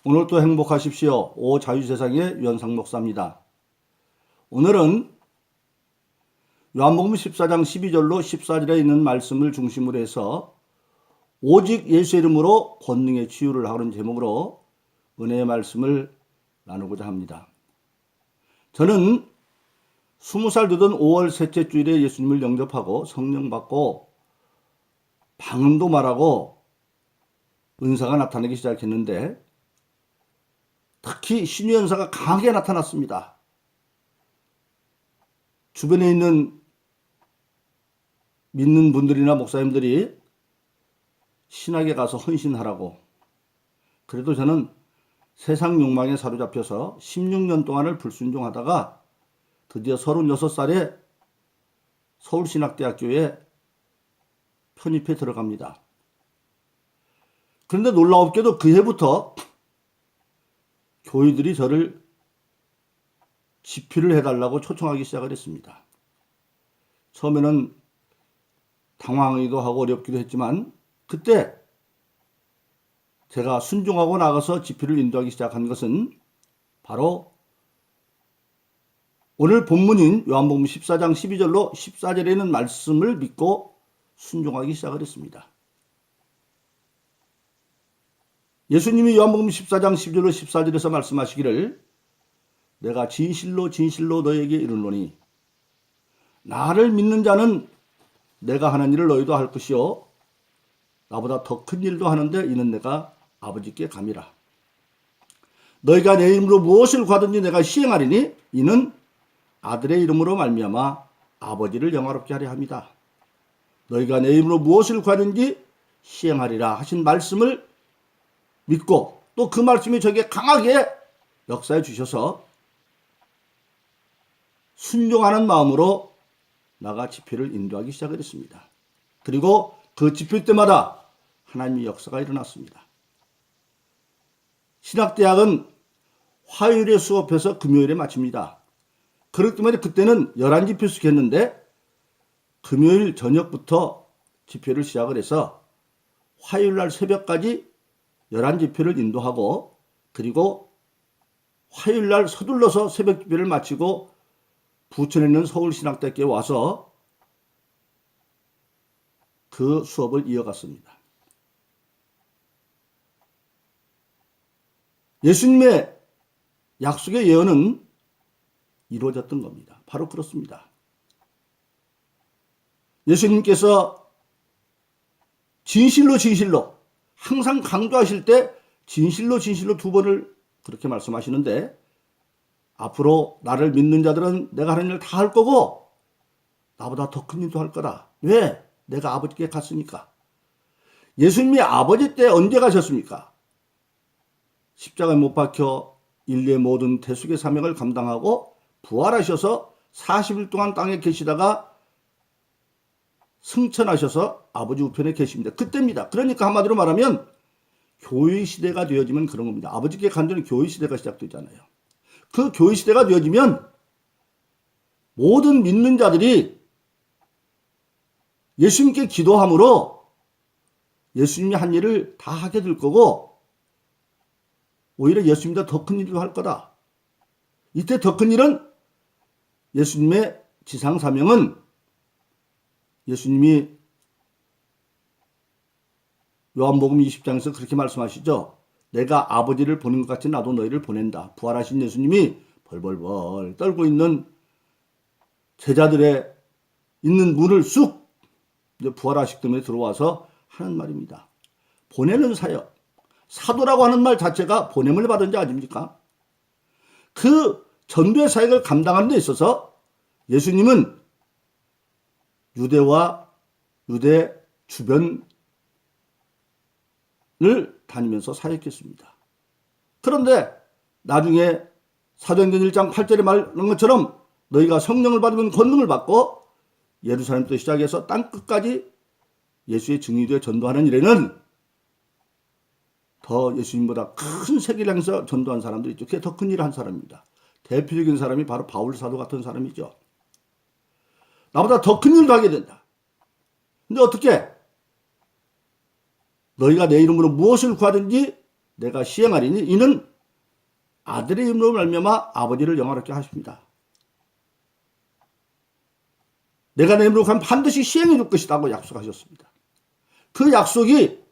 오늘도 행복하십시오. 오자유세상의 유현상 목사입니다. 오늘은 요한복음 14장 12절로 14절에 있는 말씀을 중심으로 해서 오직 예수의 이름으로 권능의 치유를 하는 제목으로 은혜의 말씀을 나누고자 합니다. 저는 20살 되던 5월 셋째 주일에 예수님을 영접하고 성령 받고 방언도 말하고 은사가 나타나기 시작했는데 특히 신유 현사가 강하게 나타났습니다. 주변에 있는 믿는 분들이나 목사님들이 신학에 가서 헌신하라고. 그래도 저는 세상 욕망에 사로잡혀서 16년 동안을 불순종하다가 드디어 36살에 서울신학대학교에 편입해 들어갑니다. 그런데 놀라웠게도 그 해부터 교회들이 저를 집필을 해달라고 초청하기 시작을 했습니다. 처음에는 당황하기도 하고 어렵기도 했지만 그때 제가 순종하고 나가서 집필을 인도하기 시작한 것은 바로 오늘 본문인 요한복음 14장 12절로 14절에 있는 말씀을 믿고 순종하기 시작을 했습니다. 예수님이 요한복음 14장 12절로 14절에서 말씀하시기를 내가 진실로 진실로 너에게 이르노니 나를 믿는 자는 내가 하는 일을 너희도 할 것이요 나보다 더 큰 일도 하는데 이는 내가 아버지께 감이라. 너희가 내 이름으로 무엇을 구하든지 내가 시행하리니 이는 아들의 이름으로 말미암아 아버지를 영화롭게 하려 함이다. 너희가 내 이름으로 무엇을 구하든지 시행하리라 하신 말씀을 믿고 또 그 말씀이 저에게 강하게 역사해 주셔서 순종하는 마음으로 나가 집회를 인도하기 시작을 했습니다. 그리고 그 집회 때마다 하나님의 역사가 일어났습니다. 신학대학은 화요일에 수업해서 금요일에 마칩니다. 그렇기 때문에 그때는 11집회씩 했는데 금요일 저녁부터 집회를 시작을 해서 화요일날 새벽까지 11집회를 인도하고 그리고 화요일날 서둘러서 새벽 집회를 마치고 부천에 있는 서울신학대학교에 와서 그 수업을 이어갔습니다. 예수님의 약속의 예언은 이루어졌던 겁니다. 바로 그렇습니다. 예수님께서 진실로 진실로 항상 강조하실 때 진실로 진실로 두 번을 그렇게 말씀하시는데 앞으로 나를 믿는 자들은 내가 하는 일을 다 할 거고 나보다 더 큰 일도 할 거다. 왜? 내가 아버지께 갔으니까. 예수님이 아버지 때 언제 가셨습니까? 십자가에 못 박혀 인류의 모든 대속의 사명을 감당하고 부활하셔서 40일 동안 땅에 계시다가 승천하셔서 아버지 우편에 계십니다. 그때입니다. 그러니까 한마디로 말하면 교회 시대가 되어지면 그런 겁니다. 아버지께 간 전에 교회 시대가 시작되잖아요. 그 교회 시대가 되어지면 모든 믿는 자들이 예수님께 기도함으로 예수님이 한 일을 다 하게 될 거고 오히려 예수님보다 더 큰 일도 할 거다. 이때 더 큰 일은 예수님의 지상 사명은 예수님이 요한복음 20장에서 그렇게 말씀하시죠. 내가 아버지를 보낸 것 같이 나도 너희를 보낸다. 부활하신 예수님이 벌벌벌 떨고 있는 제자들의 있는 문을 쑥 부활하시기 때문에 들어와서 하는 말입니다. 보내는 사역. 사도라고 하는 말 자체가 보냄을 받은 자 아닙니까? 그 전도의 사역을 감당하는 데 있어서 예수님은 유대와 유대 주변을 다니면서 사역했습니다. 그런데 나중에 사도행전 1장 8절에 말한 것처럼 너희가 성령을 받으면 권능을 받고 예루살렘부터 시작해서 땅끝까지 예수의 증인이 되어 전도하는 일에는 더 예수님보다 큰 세계를 향해서 전도한 사람들이 있죠. 그게 더 큰 일을 한 사람입니다. 대표적인 사람이 바로 바울 사도 같은 사람이죠. 나보다 더 큰 일도 하게 된다. 근데 어떻게? 너희가 내 이름으로 무엇을 구하든지 내가 시행하리니 이는 아들의 이름으로 말미암아 아버지를 영화롭게 하십니다. 내가 내 이름으로 가면 반드시 시행해 줄 것이라고 약속하셨습니다. 그 약속이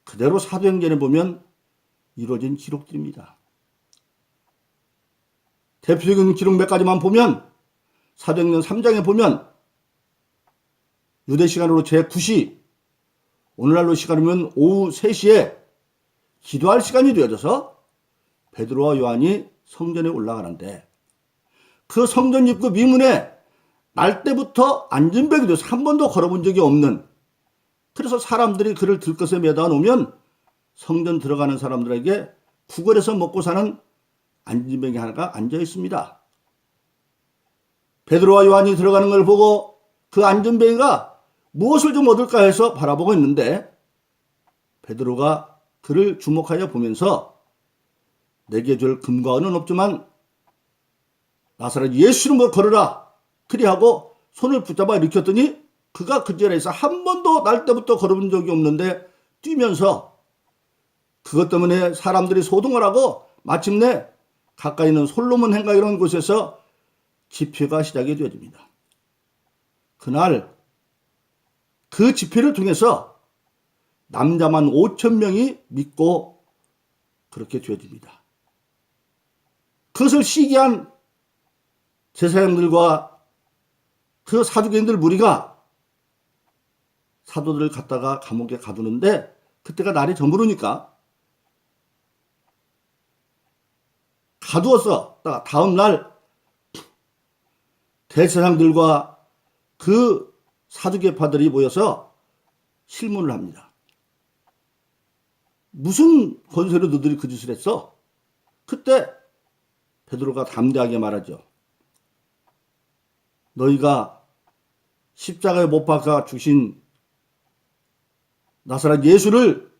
그대로 사도행전에 보면 이루어진 기록들입니다. 대표적인 기록 몇 가지만 보면 사도행전 3장에 보면 유대 시간으로 제9시, 오늘날로 시간이면 오후 3시에 기도할 시간이 되어져서 베드로와 요한이 성전에 올라가는데 그 성전 입구 미문에 날 때부터 안전벨이 돼서 한 번도 걸어본 적이 없는, 그래서 사람들이 그를 들것에 매다 놓으면 성전 들어가는 사람들에게 구걸해서 먹고 사는 안전벨이 하나가 앉아 있습니다. 베드로와 요한이 들어가는 걸 보고 그 안전벨이가 무엇을 좀 얻을까 해서 바라보고 있는데 베드로가 그를 주목하여 보면서 내게 줄 금과 은은 없지만 나사렛 예수 이름으로 걸어라 그리하고 손을 붙잡아 일으켰더니 그가 그 자리에서 한 번도 날 때부터 걸어본 적이 없는데 뛰면서 그것 때문에 사람들이 소동을 하고 마침내 가까이 있는 솔로몬 행각이라는 곳에서 집회가 시작이 되어집니다. 그날 그 집회를 통해서 남자만 5,000명이 믿고 그렇게 되어집니다. 그것을 시기한 제사장들과 그 사두개인들 무리가 사도들을 갖다가 감옥에 가두는데 그때가 날이 저무르니까 가두어서 다음 날 대제사장들과 그 사두개파들이 모여서 실문을 합니다. 무슨 권세로 너희들이 그 짓을 했어? 그때 베드로가 담대하게 말하죠. 너희가 십자가에 못 박아 주신 나사렛 예수를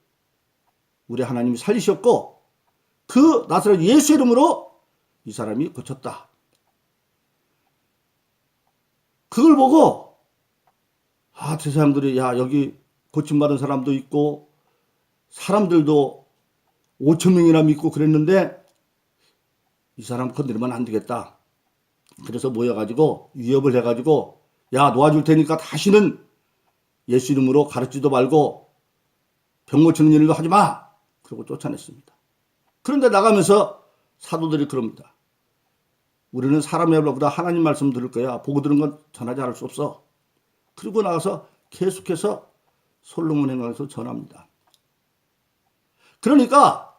우리 하나님이 살리셨고 그 나사렛 예수 이름으로 이 사람이 고쳤다. 그걸 보고 제사장들이 여기 고침받은 사람도 있고 사람들도 5,000명이나 믿고 그랬는데 이 사람 건드리면 안 되겠다. 그래서 모여가지고 위협을 해가지고 놓아줄 테니까 다시는 예수 이름으로 가르치지도 말고 병 고치는 일도 하지 마. 그러고 쫓아냈습니다. 그런데 나가면서 사도들이 그럽니다. 우리는 사람의 말보다 하나님 말씀 들을 거야. 보고 들은 건 전하지 않을 수 없어. 그리고 나가서 계속해서 솔로몬 행각에서 전합니다. 그러니까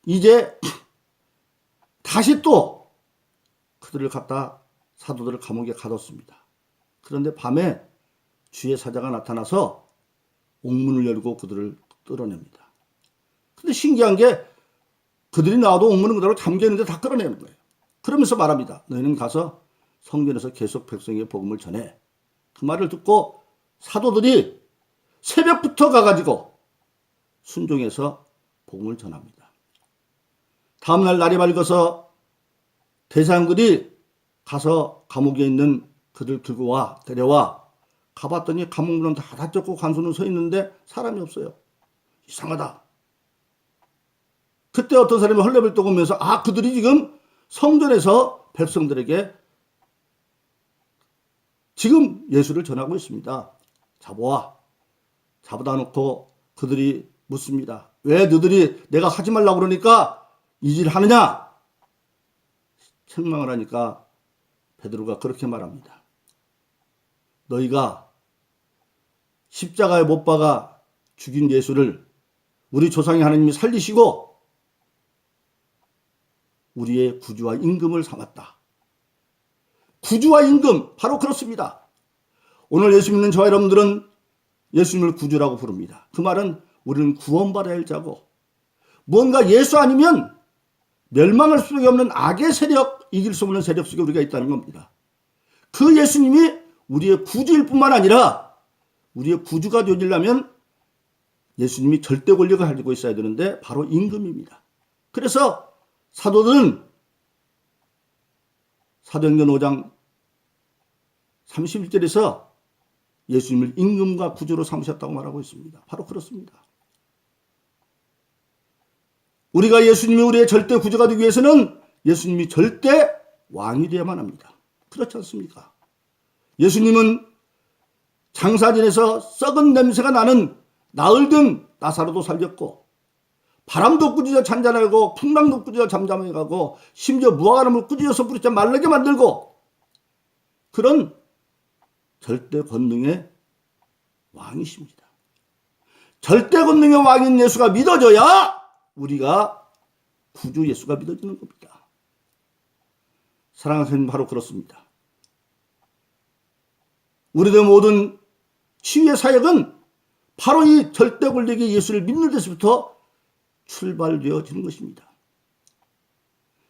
이제 다시 또 그들을 갖다 사도들을 감옥에 가뒀습니다. 그런데 밤에 주의 사자가 나타나서 옥문을 열고 그들을 끌어냅니다. 근데 신기한 게 그들이 나와도 옥문은 그대로 잠겨있는데 다 끌어내는 거예요. 그러면서 말합니다. 너희는 가서 성전에서 계속 백성에게 복음을 전해. 그 말을 듣고 사도들이 새벽부터 가가지고 순종해서 복음을 전합니다. 다음날 날이 밝아서 대사장들이 가서 감옥에 있는 그들 들고 데려와 가봤더니 감옥문은 다 닫혔고 관소는 서 있는데 사람이 없어요. 이상하다. 그때 어떤 사람이 헐레벌 떠오면서 그들이 지금 성전에서 백성들에게 지금 예수를 전하고 있습니다. 잡아다 놓고 그들이 묻습니다. 왜 너희들이 내가 하지 말라고 그러니까 이 질 하느냐? 책망을 하니까 베드로가 그렇게 말합니다. 너희가 십자가에 못 박아 죽인 예수를 우리 조상의 하나님이 살리시고 우리의 구주와 임금을 삼았다. 구주와 임금, 바로 그렇습니다. 오늘 예수 믿는 저와 여러분들은 예수님을 구주라고 부릅니다. 그 말은 우리는 구원받아야 할 자고 뭔가 예수 아니면 멸망할 수밖에 없는 악의 세력, 이길 수 없는 세력 속에 우리가 있다는 겁니다. 그 예수님이 우리의 구주일 뿐만 아니라 우리의 구주가 되려면 예수님이 절대 권력을 가지고 있어야 되는데 바로 임금입니다. 그래서 사도들은 사도행전 5장 31절에서 예수님을 임금과 구주로 삼으셨다고 말하고 있습니다. 바로 그렇습니다. 우리가 예수님이 우리의 절대 구주가 되기 위해서는 예수님이 절대 왕이 되어야만 합니다. 그렇지 않습니까? 예수님은 장사진에서 썩은 냄새가 나는 나흘 든 나사로도 살렸고, 바람도 꾸짖어 잔잔하고 풍랑도 꾸짖어 잠잠해 가고, 심지어 무화과나무를 꾸짖어서 부딪혀 말르게 만들고, 그런 절대 권능의 왕이십니다. 절대 권능의 왕인 예수가 믿어져야 우리가 구주 예수가 믿어지는 겁니다. 사랑하는 선생님, 바로 그렇습니다. 우리들 모든 치유의 사역은 바로 이 절대 권력의 예수를 믿는 데서부터 출발되어지는 것입니다.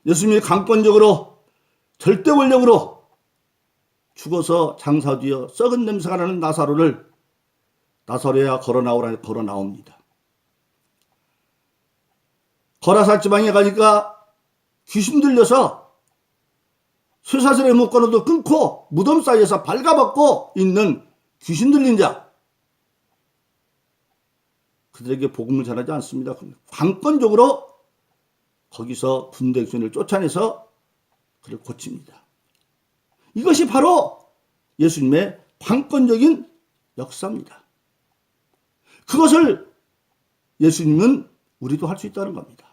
예수님이 강권적으로 절대 권력으로 죽어서 장사되어 썩은 냄새가 나는 나사로야 걸어 나오라 걸어 나옵니다. 거라사 지방에 가니까 귀신 들려서 쇠사슬에 묶어놓도 끊고 무덤 사이에서 발가벗고 있는 귀신 들린 자, 그들에게 복음을 전하지 않습니다. 강권적으로 거기서 군대 귀신을 쫓아내서 그를 고칩니다. 이것이 바로 예수님의 강권적인 역사입니다. 그것을 예수님은 우리도 할 수 있다는 겁니다.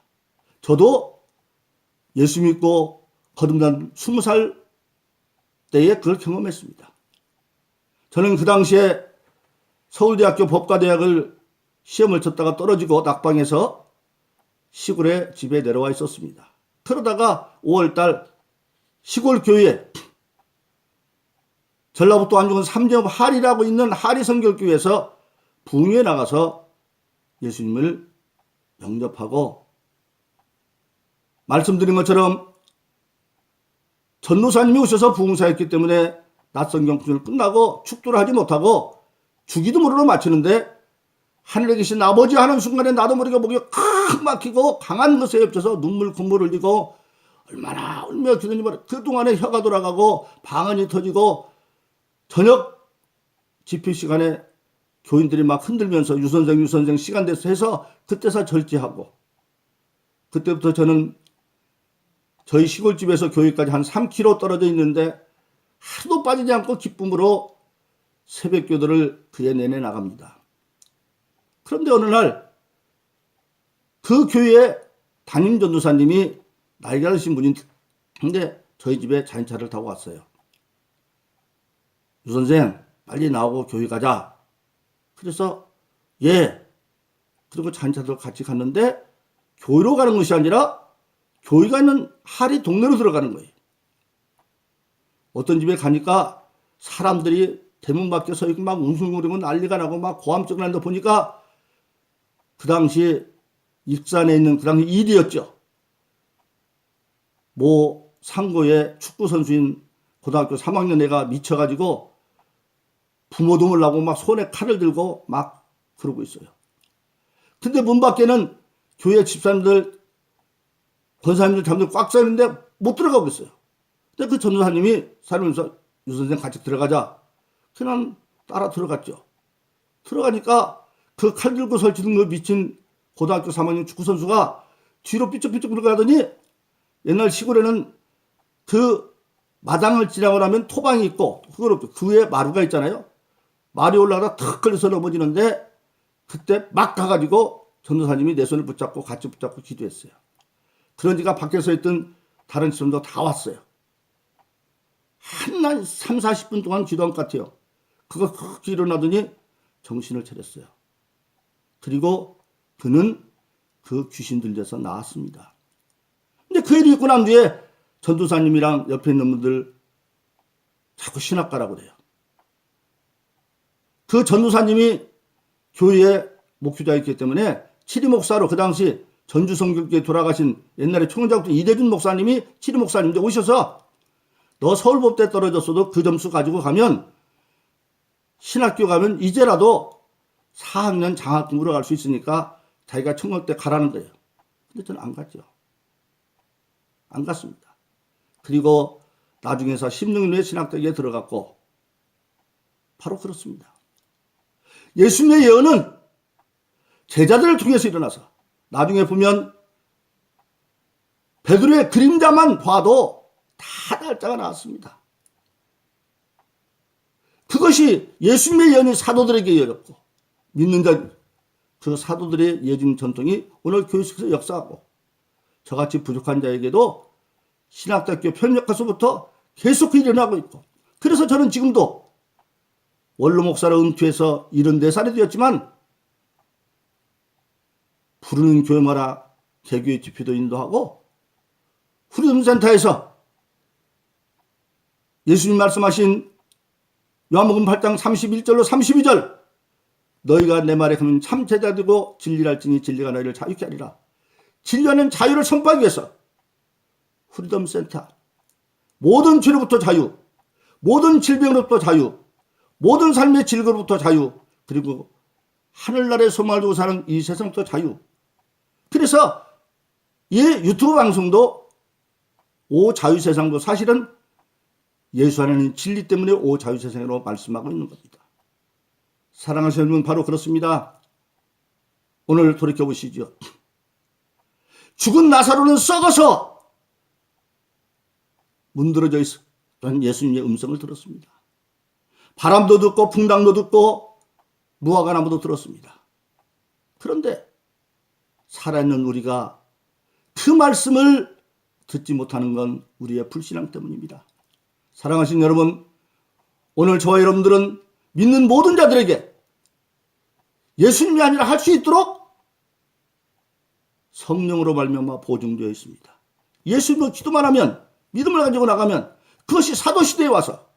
저도 예수 믿고 거듭난 20살 때에 그걸 경험했습니다. 저는 그 당시에 서울대학교 법과대학을 시험을 쳤다가 떨어지고 낙방해서 시골에 집에 내려와 있었습니다. 그러다가 5월달 시골 교회, 전라북도 안중근 삼재읍 하리라고 있는 하리성결교회에서 부흥회에 나가서 예수님을 영접하고, 말씀드린 것처럼 전도사님이 오셔서 부흥사였기 때문에 낯선 경fun을 끝나고 축도를 하지 못하고 주기도 모르러 마치는데, 하늘에 계신 아버지 하는 순간에 나도 모르게 목이 칵 막히고 강한 것에 겹쳐서 콧물 흘리고 얼마나 울며 기도니 말이야. 그동안에 혀가 돌아가고 방언이 터지고, 저녁 집회 시간에 교인들이 막 흔들면서 유선생 시간 돼서 해서 그때서 절제하고, 그때부터 저는 저희 시골집에서 교회까지 한 3km 떨어져 있는데 하루도 빠지지 않고 기쁨으로 새벽 기도를 그해 내내 나갑니다. 그런데 어느 날 그 교회에 담임 전도사님이 나이가 드신 분인데 저희 집에 자인차를 타고 왔어요. 유 선생 빨리 나오고 교회 가자. 그래서 예. 그리고 자인차도 같이 갔는데, 교회로 가는 것이 아니라 교회가 있는 하리 동네로 들어가는 거예요. 어떤 집에 가니까 사람들이 대문 밖에 서 있고 막 웅숭거리고 난리가 나고 막 고함증 난다 보니까, 그 당시 익산에 있는 그 당시 일이었죠. 모 상고의 축구 선수인 고등학교 3학년 애가 미쳐가지고 부모도 몰라고 막 손에 칼을 들고 막 그러고 있어요. 근데 문 밖에는 교회 집사님들, 권사님들 잠들 꽉 차 있는데 못 들어가고 있어요. 근데 그 전도사님이 살면서 유 선생 같이 들어가자. 그냥 따라 들어갔죠. 들어가니까 그 칼 들고 설치는 그 미친 고등학교 3학년 축구선수가 뒤로 삐쩍삐쩍 들어가더니, 옛날 시골에는 그 마당을 지나고 나면 토방이 있고 그 위에 마루가 있잖아요. 마루에 올라가다 탁 걸려서 넘어지는데, 그때 막 가가지고 전도사님이 내 손을 붙잡고 같이 붙잡고 기도했어요. 그러니까 밖에서 있던 다른 집사람도 다 왔어요. 한 3, 40분 동안 기도한 것 같아요. 그거 크게 일어나더니 정신을 차렸어요. 그리고 그는 그 귀신 들려서 나왔습니다. 근데 그 일이 있고 난 뒤에 전도사님이랑 옆에 있는 분들 자꾸 신학가라고 그래요. 그 전도사님이 교회에 목회자였기 때문에 치리 목사로, 그 당시 전주성결교회 돌아가신 옛날에 총장부터 이대준 목사님이 치리 목사님인데 오셔서, 너 서울법대 떨어졌어도 그 점수 가지고 가면 신학교 가면 이제라도 4학년 장학 공부로 갈 수 있으니까 자기가 청년때 가라는 거예요. 근데 저는 안 갔죠. 안 갔습니다. 그리고 나중에서 16년 후에 신학대에 들어갔고, 바로 그렇습니다. 예수님의 예언은 제자들을 통해서 일어나서, 나중에 보면 베드로의 그림자만 봐도 다 날짜가 나왔습니다. 그것이 예수님의 예언이 사도들에게 열렸고 믿는 자, 그 사도들의 예증 전통이 오늘 교회 속에서 역사하고 저같이 부족한 자에게도 신학대학교 편입학서부터 계속 일어나고 있고, 그래서 저는 지금도 원로 목사로 은퇴해서 74살이 되었지만 부르는 교회마다 개교의 집회도 인도하고 후리덤센터에서 예수님 말씀하신 요한복음 8장 31절로 32절, 너희가 내 말에 가면 참 제자 되고 진리를 알지니 진리가 너희를 자유케 하리라. 진리하는 자유를 선포하기 위해서 후리덤센터, 모든 죄로부터 자유, 모든 질병으로부터 자유, 모든 삶의 질거로부터 자유, 그리고 하늘나라의 소망을 두고 사는 이 세상부터 자유. 그래서 이 유튜브 방송도 오 자유세상도 사실은 예수 안에는 진리 때문에 오 자유세상으로 말씀하고 있는 겁니다. 사랑하시는 여러분, 바로 그렇습니다. 오늘 돌이켜보시죠. 죽은 나사로는 썩어서 문드러져 있었던 예수님의 음성을 들었습니다. 바람도 듣고 풍랑도 듣고 무화과나무도 들었습니다. 그런데 살아있는 우리가 그 말씀을 듣지 못하는 건 우리의 불신앙 때문입니다. 사랑하신 여러분, 오늘 저와 여러분들은 믿는 모든 자들에게 예수님이 아니라 할 수 있도록 성령으로 말미암아 보증되어 있습니다. 예수님을 기도만 하면, 믿음을 가지고 나가면 그것이 사도시대에 와서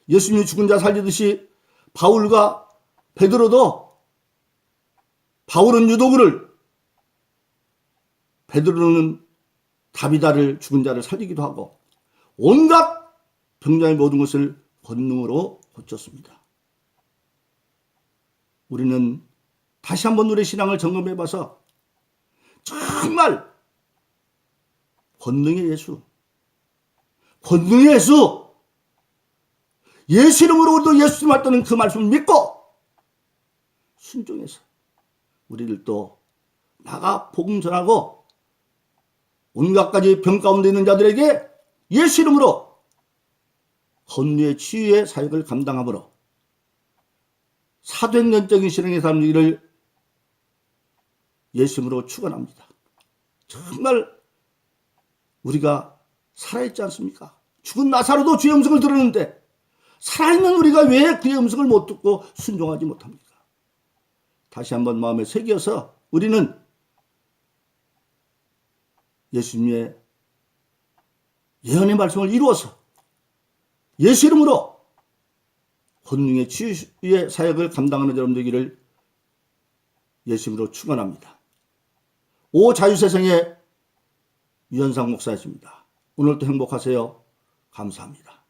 예수님이 죽은 자 살리듯이 바울과 베드로도, 바울은 유도구를, 베드로는 다비다를, 죽은 자를 살리기도 하고 온갖 병자의 모든 것을 권능으로 고쳤습니다. 우리는 다시 한번 우리의 신앙을 점검해봐서 정말 권능의 예수, 권능의 예수, 예수 이름으로 우리도 예수님 할 때는 그 말씀을 믿고 순종해서 우리들도 나가 복음 전하고 온갖 가지 병 가운데 있는 자들에게 예수 이름으로 헌유의 치유의 사역을 감당함으로 사도행전적인 신앙의 삶을 예수님으로 축원합니다. 정말 우리가 살아있지 않습니까? 죽은 나사로도 주의 음성을 들었는데 살아있는 우리가 왜 그의 음성을 못 듣고 순종하지 못합니까? 다시 한번 마음에 새겨서 우리는 예수님의 예언의 말씀을 이루어서 예수 이름으로 권능의 치유의 사역을 감당하는 여러분 되기를 예수 이름으로 축원합니다. 오 자유세상의 유현상 목사였습니다. 오늘도 행복하세요. 감사합니다.